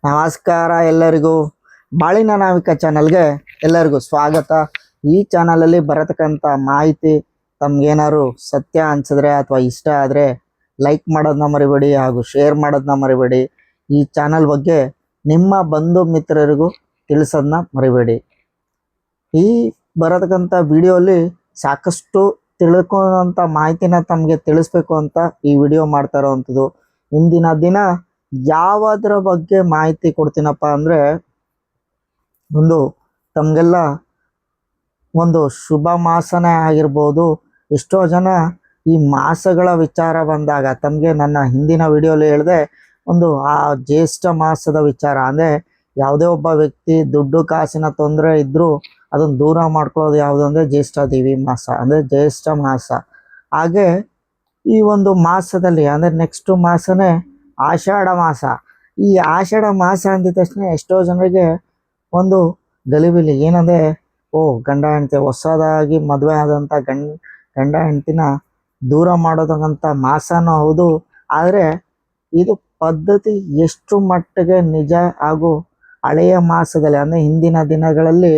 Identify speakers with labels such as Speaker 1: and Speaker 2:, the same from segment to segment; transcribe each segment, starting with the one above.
Speaker 1: ನಮಸ್ಕಾರ ಎಲ್ಲರಿಗೂ. ಬಾಳಿನ ನಾವಿಕ ಚಾನಲ್ಗೆ ಎಲ್ಲರಿಗೂ ಸ್ವಾಗತ. ಈ ಚಾನಲಲ್ಲಿ ಬರತಕ್ಕಂಥ ಮಾಹಿತಿ ತಮ್ಗೇನಾದ್ರು ಸತ್ಯ ಅನ್ಸಿದ್ರೆ ಅಥವಾ ಇಷ್ಟ ಆದರೆ ಲೈಕ್ ಮಾಡೋದನ್ನ ಮರಿಬೇಡಿ ಹಾಗೂ ಶೇರ್ ಮಾಡೋದನ್ನ ಮರಿಬೇಡಿ. ಈ ಚಾನಲ್ ಬಗ್ಗೆ ನಿಮ್ಮ ಬಂಧು ಮಿತ್ರರಿಗೂ ತಿಳಿಸೋದನ್ನ ಮರಿಬೇಡಿ. ಈ ಬರತಕ್ಕಂಥ ವಿಡಿಯೋಲಿ ಸಾಕಷ್ಟು ತಿಳ್ಕೊಳ್ಳೋಂಥ ಮಾಹಿತಿನ ತಮಗೆ ತಿಳಿಸ್ಬೇಕು ಅಂತ ಈ ವಿಡಿಯೋ ಮಾಡ್ತಾ ಇರೋವಂಥದ್ದು. ಇಂದಿನ ದಿನ ಯಾವುದರ ಬಗ್ಗೆ ಮಾಹಿತಿ ಕೊಡ್ತೀನಪ್ಪ ಅಂದರೆ, ಒಂದು ತಮಗೆಲ್ಲ ಒಂದು ಶುಭ ಮಾಸನೇ ಆಗಿರ್ಬೋದು. ಎಷ್ಟೋ ಜನ ಈ ಮಾಸಗಳ ವಿಚಾರ ಬಂದಾಗ ತಮಗೆ ನನ್ನ ಹಿಂದಿನ ವಿಡಿಯೋಲಿ ಹೇಳಿದೆ, ಒಂದು ಆ ಜ್ಯೇಷ್ಠ ಮಾಸದ ವಿಚಾರ ಅಂದರೆ ಯಾವುದೇ ಒಬ್ಬ ವ್ಯಕ್ತಿ ದುಡ್ಡು ಕಾಸಿನ ತೊಂದರೆ ಇದ್ದರೂ ಅದನ್ನು ದೂರ ಮಾಡ್ಕೊಳ್ಳೋದು ಯಾವುದು ಅಂದರೆ ಜ್ಯೇಷ್ಠ ದೇವಿ ಮಾಸ ಅಂದರೆ ಜ್ಯೇಷ್ಠ ಮಾಸ. ಹಾಗೆ ಈ ಒಂದು ಮಾಸದಲ್ಲಿ ಅಂದರೆ ನೆಕ್ಸ್ಟ್ ಮಾಸನೇ ಆಷಾಢ ಮಾಸ. ಈ ಆಷಾಢ ಮಾಸ ಅಂದಿದ ತಕ್ಷಣ ಎಷ್ಟೋ ಜನರಿಗೆ ಒಂದು ಗಲಿಬಿಲಿ ಏನಂದರೆ, ಗಂಡ ಹೆಂಡತಿ ಹೊಸದಾಗಿ ಮದುವೆ ಆದಂಥ ಗಂಡ ಹೆಂಡತಿನ ದೂರ ಮಾಡೋದಂಥ ಮಾಸನೂ ಹೌದು. ಆದರೆ ಇದು ಪದ್ಧತಿ ಎಷ್ಟು ಮಟ್ಟಿಗೆ ನಿಜ ಹಾಗೂ ಹಳೆಯ ಮಾಸದಲ್ಲಿ ಅಂದರೆ ಹಿಂದಿನ ದಿನಗಳಲ್ಲಿ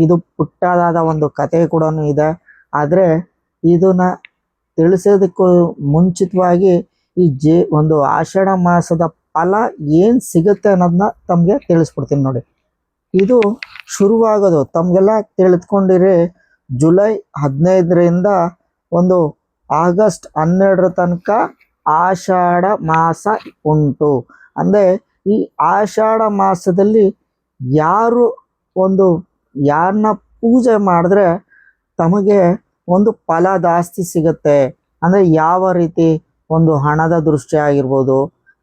Speaker 1: ಇದು ಪುಟ್ಟದಾದ ಒಂದು ಕತೆ ಕೂಡ ಇದೆ. ಆದರೆ ಇದನ್ನು ತಿಳಿಸೋದಕ್ಕೂ ಮುಂಚಿತವಾಗಿ ಈ ಒಂದು ಆಷಾಢ ಮಾಸದ ಫಲ ಏನು ಸಿಗುತ್ತೆ ಅನ್ನೋದನ್ನ ತಮಗೆ ತಿಳಿಸ್ಬಿಡ್ತೀನಿ ನೋಡಿ. ಇದು ಶುರುವಾಗೋದು ತಮಗೆಲ್ಲ ತಿಳಿದುಕೊಂಡಿರಿ ಜುಲೈ 15ರಿಂದ ಒಂದು ಆಗಸ್ಟ್ 12 ತನಕ ಆಷಾಢ ಮಾಸ ಉಂಟು. ಅಂದರೆ ಈ ಆಷಾಢ ಮಾಸದಲ್ಲಿ ಯಾರನ್ನ ಪೂಜೆ ಮಾಡಿದ್ರೆ ತಮಗೆ ಒಂದು ಫಲ ಜಾಸ್ತಿ ಸಿಗುತ್ತೆ. ಅಂದರೆ ಯಾವ ರೀತಿ ಒಂದು ಹಣದ ದೃಷ್ಟಿ ಆಗಿರ್ಬೋದು,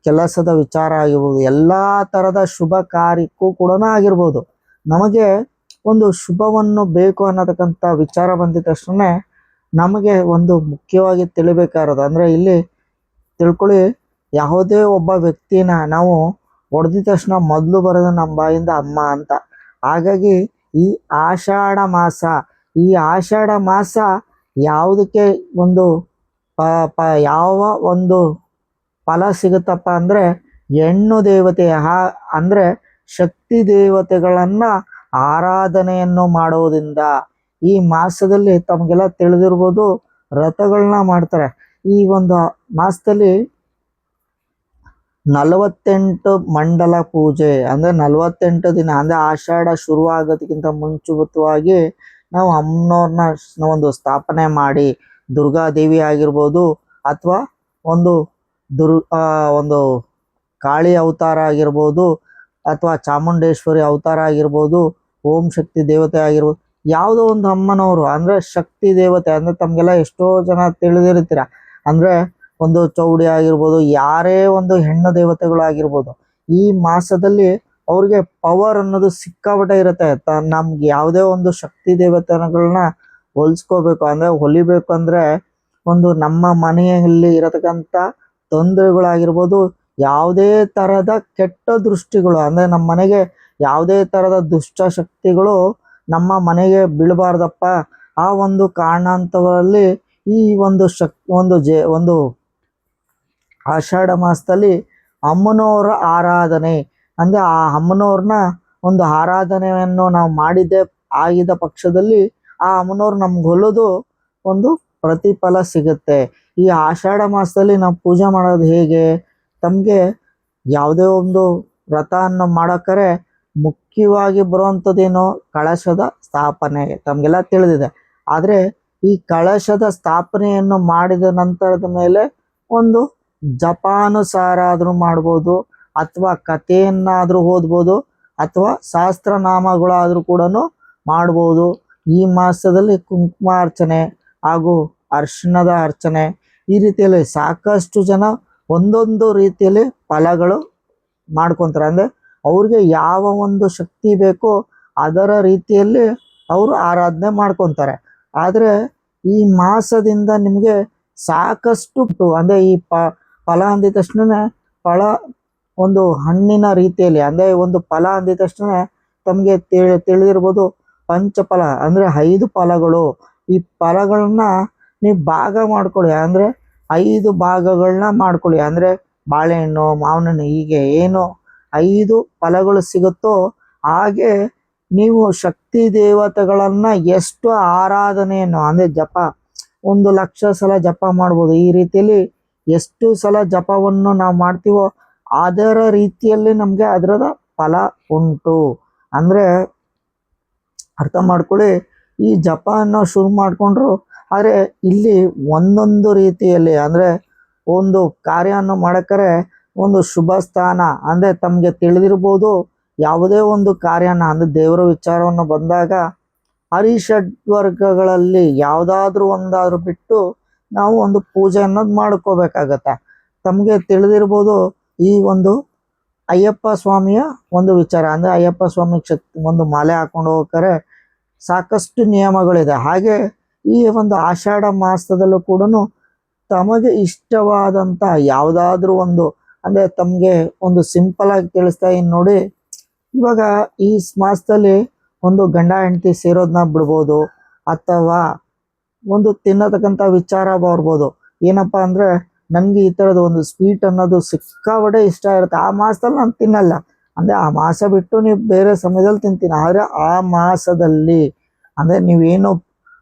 Speaker 1: ಕೆಲಸದ ವಿಚಾರ ಆಗಿರ್ಬೋದು, ಎಲ್ಲ ಥರದ ಶುಭ ಕಾರ್ಯಕ್ಕೂ ಕೂಡ ಆಗಿರ್ಬೋದು. ನಮಗೆ ಒಂದು ಶುಭವನ್ನು ಬೇಕು ಅನ್ನತಕ್ಕಂಥ ವಿಚಾರ ಬಂದಿದ ತಕ್ಷಣ ನಮಗೆ ಒಂದು ಮುಖ್ಯವಾಗಿ ತಿಳಿಬೇಕಾಗಿರೋದು ಅಂದರೆ, ಇಲ್ಲಿ ತಿಳ್ಕೊಳ್ಳಿ, ಯಾವುದೇ ಒಬ್ಬ ವ್ಯಕ್ತಿನ ನಾವು ಹೊಡೆದಿದ ತಕ್ಷಣ ಮೊದಲು ಬರೋದು ನಮ್ಮ ಬಾಯಿಂದ ಅಮ್ಮ ಅಂತ. ಹಾಗಾಗಿ ಈ ಆಷಾಢ ಮಾಸ ಯಾವುದಕ್ಕೆ ಒಂದು ಯಾವ ಒಂದು ಫಲ ಸಿಗುತ್ತಪ್ಪ ಅಂದರೆ, ಹೆಣ್ಣು ದೇವತೆ ಅಂದರೆ ಶಕ್ತಿ ದೇವತೆಗಳನ್ನು ಆರಾಧನೆಯನ್ನು ಮಾಡೋದ್ರಿಂದ ಈ ಮಾಸದಲ್ಲಿ ತಮಗೆಲ್ಲ ತಿಳಿದಿರ್ಬೋದು ವ್ರತಗಳನ್ನ ಮಾಡ್ತಾರೆ. ಈ ಒಂದು ಮಾಸದಲ್ಲಿ 48 ಮಂಡಲ ಪೂಜೆ ಅಂದರೆ 48 ದಿನ ಅಂದರೆ ಆಷಾಢ ಶುರುವಾಗೋದಕ್ಕಿಂತ ಮುಂಚಿತವಾಗಿ ನಾವು ಅಮ್ಮನವ್ರನ್ನ ಒಂದು ಸ್ಥಾಪನೆ ಮಾಡಿ, ದುರ್ಗಾದೇವಿ ಆಗಿರ್ಬೋದು ಅಥವಾ ಒಂದು ಕಾಳಿ ಅವತಾರ ಆಗಿರ್ಬೋದು ಅಥವಾ ಚಾಮುಂಡೇಶ್ವರಿ ಅವತಾರ ಆಗಿರ್ಬೋದು, ಓಂ ಶಕ್ತಿ ದೇವತೆ ಆಗಿರ್ಬೋದು, ಯಾವುದೋ ಒಂದು ಅಮ್ಮನವರು ಅಂದರೆ ಶಕ್ತಿ ದೇವತೆ ಅಂದರೆ ತಮಗೆಲ್ಲ ಎಷ್ಟೋ ಜನ ತಿಳಿದಿರ್ತೀರ. ಅಂದರೆ ಒಂದು ಚೌಡಿ ಆಗಿರ್ಬೋದು, ಯಾರೇ ಒಂದು ಹೆಣ್ಣು ದೇವತೆಗಳಾಗಿರ್ಬೋದು, ಈ ಮಾಸದಲ್ಲಿ ಅವ್ರಿಗೆ ಪವರ್ ಅನ್ನೋದು ಸಿಕ್ಕಾಪಟ್ಟೆ ಇರುತ್ತೆ. ನಮ್ಗೆ ಯಾವುದೇ ಒಂದು ಶಕ್ತಿ ದೇವತೆಗಳನ್ನ ಹೊಲಿಸ್ಕೋಬೇಕು ಅಂದರೆ ಹೊಲಿಬೇಕು ಅಂದರೆ ನಮ್ಮ ಮನೆಯಲ್ಲಿ ಇರತಕ್ಕಂಥ ತೊಂದರೆಗಳಾಗಿರ್ಬೋದು, ಯಾವುದೇ ಥರದ ಕೆಟ್ಟ ದೃಷ್ಟಿಗಳು ಅಂದರೆ ನಮ್ಮ ಮನೆಗೆ ಯಾವುದೇ ಥರದ ದುಷ್ಟ ಶಕ್ತಿಗಳು ನಮ್ಮ ಮನೆಗೆ ಬೀಳಬಾರ್ದಪ್ಪ. ಆ ಒಂದು ಕಾರಣಾಂತರದಲ್ಲಿ ಈ ಒಂದು ಆಷಾಢ ಮಾಸದಲ್ಲಿ ಅಮ್ಮನವರ ಆರಾಧನೆ ಅಂದರೆ ಆ ಅಮ್ಮನವ್ರನ್ನ ಒಂದು ಆರಾಧನೆಯನ್ನು ನಾವು ಆಗಿದ ಪಕ್ಷದಲ್ಲಿ ಆ ಅಮ್ಮನವ್ರು ನಮ್ಗೆ ಹೊಲೋದು ಒಂದು ಪ್ರತಿಫಲ ಸಿಗುತ್ತೆ. ಈ ಆಷಾಢ ಮಾಸದಲ್ಲಿ ನಾವು ಪೂಜೆ ಮಾಡೋದು ಹೇಗೆ? ತಮಗೆ ಯಾವುದೇ ಒಂದು ವ್ರತವನ್ನು ಮಾಡೋಕ್ಕಾರೆ ಮುಖ್ಯವಾಗಿ ಬರುವಂಥದ್ದೇನೋ ಕಳಶದ ಸ್ಥಾಪನೆ ತಮಗೆಲ್ಲ ತಿಳಿದಿದೆ. ಆದರೆ ಈ ಕಳಶದ ಸ್ಥಾಪನೆಯನ್ನು ಮಾಡಿದ ನಂತರದ ಮೇಲೆ ಒಂದು ಜಪಾನುಸಾರ ಆದರೂ ಮಾಡ್ಬೋದು, ಅಥವಾ ಕಥೆಯನ್ನಾದರೂ ಓದ್ಬೋದು, ಅಥವಾ ಸಹಸ್ರನಾಮಗಳಾದರೂ ಕೂಡ ಮಾಡ್ಬೋದು. ಈ ಮಾಸದಲ್ಲಿ ಕುಂಕುಮಾರ್ಚನೆ ಹಾಗೂ ಅರ್ಶಿಣದ ಅರ್ಚನೆ ಈ ರೀತಿಯಲ್ಲಿ ಸಾಕಷ್ಟು ಜನ ಒಂದೊಂದು ರೀತಿಯಲ್ಲಿ ಫಲಗಳು ಮಾಡ್ಕೊತಾರೆ. ಅಂದರೆ ಅವ್ರಿಗೆ ಯಾವ ಒಂದು ಶಕ್ತಿ ಬೇಕೋ ಅದರ ರೀತಿಯಲ್ಲಿ ಅವರು ಆರಾಧನೆ ಮಾಡ್ಕೊತಾರೆ. ಆದರೆ ಈ ಮಾಸದಿಂದ ನಿಮಗೆ ಸಾಕಷ್ಟು ಅಂದರೆ ಈ ಫಲ ಅಂದಿದ ತಕ್ಷಣ ಫಲ ಒಂದು ಹಣ್ಣಿನ ರೀತಿಯಲ್ಲಿ ಅಂದರೆ ಒಂದು ಫಲ ಅಂದಿದ ತಕ್ಷಣ ತಮಗೆ ತಿಳಿದಿರ್ಬೋದು ಪಂಚಫಲ ಅಂದರೆ 5 ಫಲಗಳು. ಈ ಫಲಗಳನ್ನ ನೀವು ಭಾಗ ಮಾಡ್ಕೊಳ್ಳಿ ಅಂದರೆ 5 ಭಾಗಗಳನ್ನ ಮಾಡ್ಕೊಳ್ಳಿ. ಅಂದರೆ ಬಾಳೆಹಣ್ಣು, ಮಾವಿನ ಹಣ್ಣು, ಹೀಗೆ ಏನು 5 ಫಲಗಳು ಸಿಗುತ್ತೋ ಹಾಗೆ ನೀವು ಶಕ್ತಿ ದೇವತೆಗಳನ್ನ ಎಷ್ಟು ಆರಾಧನೆಯನ್ನು ಅಂದ್ರೆ ಜಪ 1,00,000 ಸಲ ಜಪ ಮಾಡ್ಬೋದು. ಈ ರೀತಿಯಲ್ಲಿ ಎಷ್ಟು ಸಲ ಜಪವನ್ನು ನಾವು ಮಾಡ್ತೀವೋ ಅದರ ರೀತಿಯಲ್ಲಿ ನಮಗೆ ಅದರದ ಫಲ ಉಂಟು. ಅಂದ್ರೆ ಅರ್ಥ ಮಾಡ್ಕೊಳ್ಳಿ, ಈ ಜಪ ಅನ್ನೋ ಶುರು ಮಾಡಿಕೊಂಡ್ರು ಆದರೆ ಇಲ್ಲಿ ಒಂದೊಂದು ರೀತಿಯಲ್ಲಿ ಅಂದರೆ ಒಂದು ಕಾರ್ಯವನ್ನು ಮಾಡಕ್ರೆ ಒಂದು ಶುಭ ಸ್ಥಾನ ಅಂದರೆ ತಮಗೆ ತಿಳಿದಿರ್ಬೋದು. ಯಾವುದೇ ಒಂದು ಕಾರ್ಯನ ಅಂದರೆ ದೇವರ ವಿಚಾರವನ್ನು ಬಂದಾಗ ಹರಿಷಡ್ವರ್ಗಗಳಲ್ಲಿ ಯಾವುದಾದ್ರೂ ಒಂದಾದ್ರೂ ಬಿಟ್ಟು ನಾವು ಒಂದು ಪೂಜೆ ಅನ್ನೋದು ಮಾಡ್ಕೋಬೇಕಾಗತ್ತೆ. ತಮಗೆ ತಿಳಿದಿರ್ಬೋದು ಈ ಒಂದು ಅಯ್ಯಪ್ಪ ಸ್ವಾಮಿಯ ಒಂದು ವಿಚಾರ ಅಂದರೆ ಅಯ್ಯಪ್ಪ ಸ್ವಾಮಿ ಒಂದು ಮಾಲೆ ಹಾಕೊಂಡು ಹೋಗ್ತಾರೆ ಸಾಕಷ್ಟು ನಿಯಮಗಳಿದೆ. ಹಾಗೆ ಈ ಒಂದು ಆಷಾಢ ಮಾಸದಲ್ಲೂ ಕೂಡ ತಮಗೆ ಇಷ್ಟವಾದಂಥ ಯಾವುದಾದ್ರೂ ಒಂದು ಅಂದರೆ ತಮಗೆ ಒಂದು ಸಿಂಪಲ್ ಆಗಿ ತಿಳಿಸ್ತಾ ಇನ್ನು ನೋಡಿ, ಇವಾಗ ಈ ಮಾಸದಲ್ಲಿ ಒಂದು ಗಂಡ ಹೆಂಡತಿ ಸೇರೋದನ್ನ ಬಿಡ್ಬೋದು ಅಥವಾ ಒಂದು ತಿನ್ನತಕ್ಕಂಥ ವಿಚಾರ ಬರ್ಬೋದು. ಏನಪ್ಪ ಅಂದರೆ ನನಗೆ ಈ ಥರದ ಒಂದು ಸ್ವೀಟ್ ಅನ್ನೋದು ಸಿಕ್ಕಾಪಟ್ಟೆ ಇಷ್ಟ ಇರುತ್ತೆ, ಆ ಮಾಸದಲ್ಲಿ ನಾನು ತಿನ್ನಲ್ಲ. ಅಂದರೆ ಆ ಮಾಸ ಬಿಟ್ಟು ನೀವು ಬೇರೆ ಸಮಯದಲ್ಲಿ ತಿಂತೀನಿ. ಆದರೆ ಆ ಮಾಸದಲ್ಲಿ ಅಂದರೆ ನೀವೇನು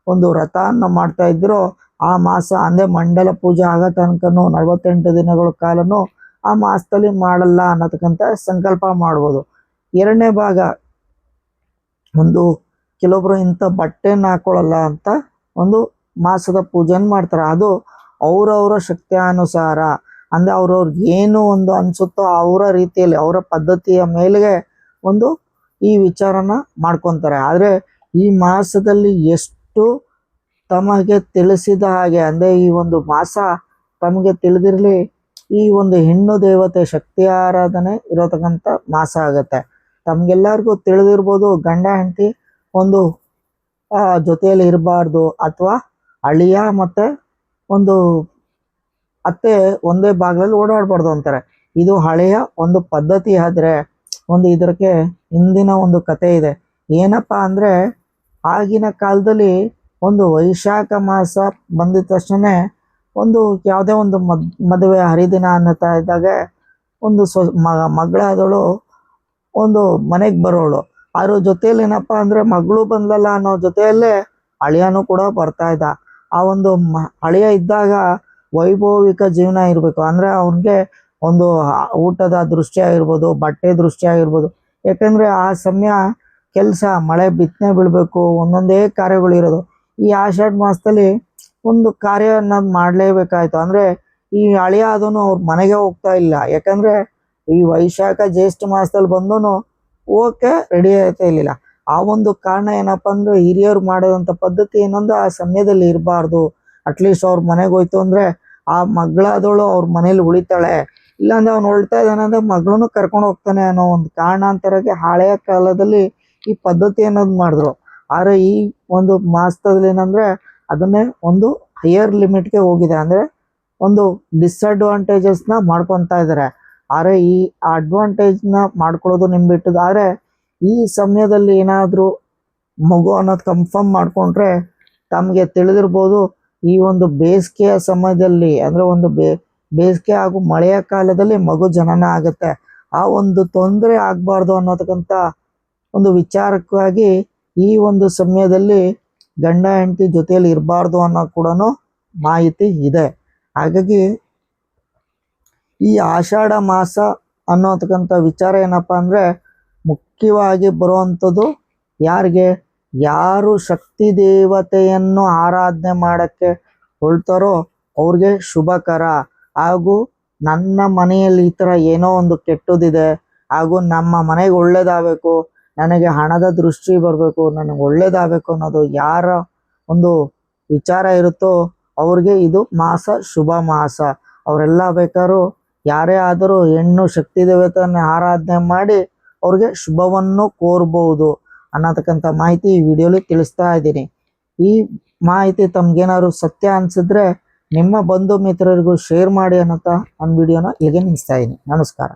Speaker 1: ಒಂದು ವ್ರತವನ್ನು ಮಾಡ್ತಾ ಇದ್ದೀರೋ ಆ ಮಾಸ ಅಂದರೆ ಮಂಡಲ ಪೂಜೆ ಆಗೋ ತನಕನೂ 48 ದಿನಗಳ ಕಾಲನೂ ಆ ಮಾಸದಲ್ಲಿ ಮಾಡಲ್ಲ ಅನ್ನತಕ್ಕಂಥ ಸಂಕಲ್ಪ ಮಾಡ್ಬೋದು. ಎರಡನೇ ಭಾಗ, ಒಂದು ಕೆಲವೊಬ್ರು ಇಂಥ ಬಟ್ಟೆನ ಹಾಕೊಳ್ಳಲ್ಲ ಅಂತ ಒಂದು ಮಾಸದ ಪೂಜೆನ ಮಾಡ್ತಾರೆ. ಅದು ಅವರವರ ಶಕ್ತಿಯಾನುಸಾರ ಅಂದರೆ ಅವ್ರವ್ರಿಗೆ ಏನು ಒಂದು ಅನಿಸುತ್ತೋ ಅವರ ರೀತಿಯಲ್ಲಿ ಅವರ ಪದ್ಧತಿಯ ಮೇಲೆಗೆ ಒಂದು ಈ ವಿಚಾರನ ಮಾಡ್ಕೊತಾರೆ. ಆದರೆ ಈ ಮಾಸದಲ್ಲಿ ಎಷ್ಟು ತಮಗೆ ತಿಳಿಸಿದ ಹಾಗೆ ಅಂದರೆ ಈ ಒಂದು ಮಾಸ ತಮಗೆ ತಿಳಿದಿರಲಿ ಈ ಒಂದು ಹೆಣ್ಣು ದೇವತೆ ಶಕ್ತಿ ಆರಾಧನೆ ಇರತಕ್ಕಂಥ ಮಾಸ ಆಗುತ್ತೆ. ತಮಗೆಲ್ಲರಿಗೂ ತಿಳಿದಿರ್ಬೋದು ಗಂಡ ಹೆಂಡತಿ ಒಂದು ಜೊತೆಯಲ್ಲಿ ಇರಬಾರ್ದು ಅಥವಾ ಅಳಿಯ ಮತ್ತು ಒಂದು ಅತ್ತೆ ಒಂದೇ ಭಾಗದಲ್ಲಿ ಓಡಾಡಬಾರ್ದು ಅಂತಾರೆ. ಇದು ಹಳೆಯ ಒಂದು ಪದ್ಧತಿ. ಆದರೆ ಒಂದು ಇದಕ್ಕೆ ಹಿಂದಿನ ಒಂದು ಕತೆ ಇದೆ. ಏನಪ್ಪ ಅಂದರೆ ಆಗಿನ ಕಾಲದಲ್ಲಿ ಒಂದು ವೈಶಾಖ ಮಾಸ ಬಂದಿದ ತಕ್ಷಣ ಒಂದು ಯಾವುದೇ ಒಂದು ಮದುವೆ ಹರಿದಿನ ಅನ್ನತಾ ಇದ್ದಾಗ ಒಂದು ಮಗಳಾದವಳು ಒಂದು ಮನೆಗೆ ಬರೋಳು. ಅದ್ರ ಜೊತೆಯಲ್ಲಿ ಏನಪ್ಪ ಅಂದರೆ ಮಗಳು ಬಂದಲ್ಲ ಅನ್ನೋ ಜೊತೆಯಲ್ಲೇ ಅಳಿಯನೂ ಕೂಡ ಬರ್ತಾ ಇದ್ದ. ಆ ಒಂದು ಅಳಿಯ ಇದ್ದಾಗ ವೈಭವಿಕ ಜೀವನ ಇರಬೇಕು. ಅಂದರೆ ಅವ್ನಿಗೆ ಒಂದು ಊಟದ ದೃಷ್ಟಿ ಆಗಿರ್ಬೋದು, ಬಟ್ಟೆ ದೃಷ್ಟಿ ಆಗಿರ್ಬೋದು. ಯಾಕಂದರೆ ಆ ಸಮಯ ಕೆಲಸ ಮಳೆ ಬಿತ್ತನೆ ಬೀಳಬೇಕು, ಒಂದೊಂದೇ ಕಾರ್ಯಗಳಿರೋದು. ಈ ಆಷಾಢ ಮಾಸದಲ್ಲಿ ಒಂದು ಕಾರ್ಯ ಅನ್ನೋದು ಮಾಡಲೇಬೇಕಾಯ್ತು. ಅಂದರೆ ಈ ಅಳಿಯ ಅದನ್ನು ಅವ್ರ ಮನೆಗೆ ಹೋಗ್ತಾ ಇಲ್ಲ. ಯಾಕಂದರೆ ಈ ವೈಶಾಖ ಜ್ಯೇಷ್ಠ ಮಾಸದಲ್ಲಿ ಬಂದೂ ಹೋಗಕ್ಕೆ ರೆಡಿ ಆಗ್ತಾ ಇರಲಿಲ್ಲ. ಆ ಒಂದು ಕಾರಣ ಏನಪ್ಪ ಅಂದರೆ ಹಿರಿಯರು ಮಾಡೋದಂಥ ಪದ್ಧತಿ ಏನಂದ್ರೆ ಆ ಸಮಯದಲ್ಲಿ ಇರಬಾರ್ದು. ಅಟ್ಲೀಸ್ಟ್ ಅವ್ರ ಮನೆಗೆ ಹೋಯ್ತು ಅಂದರೆ ಆ ಮಗಳಾದವಳು ಅವ್ರ ಮನೇಲಿ ಉಳಿತಾಳೆ, ಇಲ್ಲಾಂದ್ರೆ ಅವ್ನು ಹೊಳ್ತಾ ಇದ್ದಾನೆ ಅಂದರೆ ಮಗಳನ್ನೂ ಕರ್ಕೊಂಡು ಹೋಗ್ತಾನೆ ಅನ್ನೋ ಒಂದು ಕಾರಣಾಂತರಕ್ಕೆ ಹಳೆಯ ಕಾಲದಲ್ಲಿ ಈ ಪದ್ಧತಿ ಅನ್ನೋದು ಮಾಡಿದ್ರು. ಆದರೆ ಈ ಒಂದು ಮಾಸದಲ್ಲಿ ಏನಂದರೆ ಅದನ್ನೇ ಒಂದು ಹೈಯರ್ ಲಿಮಿಟ್ಗೆ ಹೋಗಿದೆ. ಅಂದರೆ ಒಂದು ಡಿಸ್ಅಡ್ವಾಂಟೇಜಸ್ನ ಮಾಡ್ಕೊತಾ ಇದ್ದಾರೆ. ಆದರೆ ಈ ಅಡ್ವಾಂಟೇಜ್ನ ಮಾಡ್ಕೊಳ್ಳೋದು ನಿಮ್ಗೆ ಬಿಟ್ಟದ್ದು. ಆದರೆ ಈ ಸಮಯದಲ್ಲಿ ಏನಾದರೂ ಮಗು ಅನ್ನೋದು ಕನ್ಫರ್ಮ್ ಮಾಡಿಕೊಂಡ್ರೆ ತಮಗೆ ತಿಳಿದಿರ್ಬೋದು ಈ ಒಂದು ಬೇಸಿಗೆಯ ಸಮಯದಲ್ಲಿ ಅಂದರೆ ಒಂದು ಬೇಸಿಗೆ ಹಾಗೂ ಮಳೆಯ ಕಾಲದಲ್ಲಿ ಮಗು ಜನನ ಆಗುತ್ತೆ. ಆ ಒಂದು ತೊಂದರೆ ಆಗಬಾರ್ದು ಅನ್ನೋದಕ್ಕಂಥ ಒಂದು ವಿಚಾರಕ್ಕಾಗಿ ಈ ಒಂದು ಸಮಯದಲ್ಲಿ ಗಂಡ ಹೆಂಡತಿ ಜೊತೆಯಲ್ಲಿ ಇರಬಾರ್ದು ಅನ್ನೋ ಕೂಡ ಮಾಹಿತಿ ಇದೆ. ಹಾಗಾಗಿ ಈ ಆಷಾಢ ಮಾಸ ಅನ್ನೋತಕ್ಕಂಥ ವಿಚಾರ ಏನಪ್ಪ ಅಂದರೆ ಮುಖ್ಯವಾಗಿ ಬರುವಂಥದ್ದು ಯಾರಿಗೆ, ಯಾರು ಶಕ್ತಿ ದೇವತೆಯನ್ನು ಆರಾಧನೆ ಮಾಡೋಕ್ಕೆ ಹೊಳ್ತಾರೋ ಅವ್ರಿಗೆ ಶುಭಕರ. ಹಾಗೂ ನನ್ನ ಮನೆಯಲ್ಲಿ ಈ ಥರ ಏನೋ ಒಂದು ಕೆಟ್ಟದಿದೆ ಹಾಗೂ ನಮ್ಮ ಮನೆಗೆ ಒಳ್ಳೇದಾಗಬೇಕು, ನನಗೆ ಹಣದ ದೃಷ್ಟಿ ಬರಬೇಕು, ನನಗೆ ಒಳ್ಳೇದಾಗಬೇಕು ಅನ್ನೋದು ಯಾರ ಒಂದು ವಿಚಾರ ಇರುತ್ತೋ ಅವ್ರಿಗೆ ಇದು ಮಾಸ ಶುಭ ಮಾಸ. ಅವರೆಲ್ಲ ಬೇಕಾದ್ರೂ ಯಾರೇ ಆದರೂ ಹೆಣ್ಣು ಶಕ್ತಿ ದೇವತೆಯನ್ನು ಆರಾಧನೆ ಮಾಡಿ ಅವ್ರಿಗೆ ಶುಭವನ್ನು ಕೋರ್ಬೋದು ಅನ್ನತಕ್ಕಂಥ ಮಾಹಿತಿ ಈ ವಿಡಿಯೋಲಿ ತಿಳಿಸ್ತಾ ಇದ್ದೀನಿ. ಈ ಮಾಹಿತಿ ತಮ್ಗೇನಾದ್ರು ಸತ್ಯ ಅನಿಸಿದ್ರೆ ನಿಮ್ಮ ಬಂಧು ಮಿತ್ರರಿಗೂ ಶೇರ್ ಮಾಡಿ ಅನ್ನೋಂಥ ನನ್ನ ವಿಡಿಯೋನ ಇಲ್ಲಿಗೆ ನಿಲ್ಲಿಸ್ತಾ ಇದ್ದೀನಿ. ನಮಸ್ಕಾರ.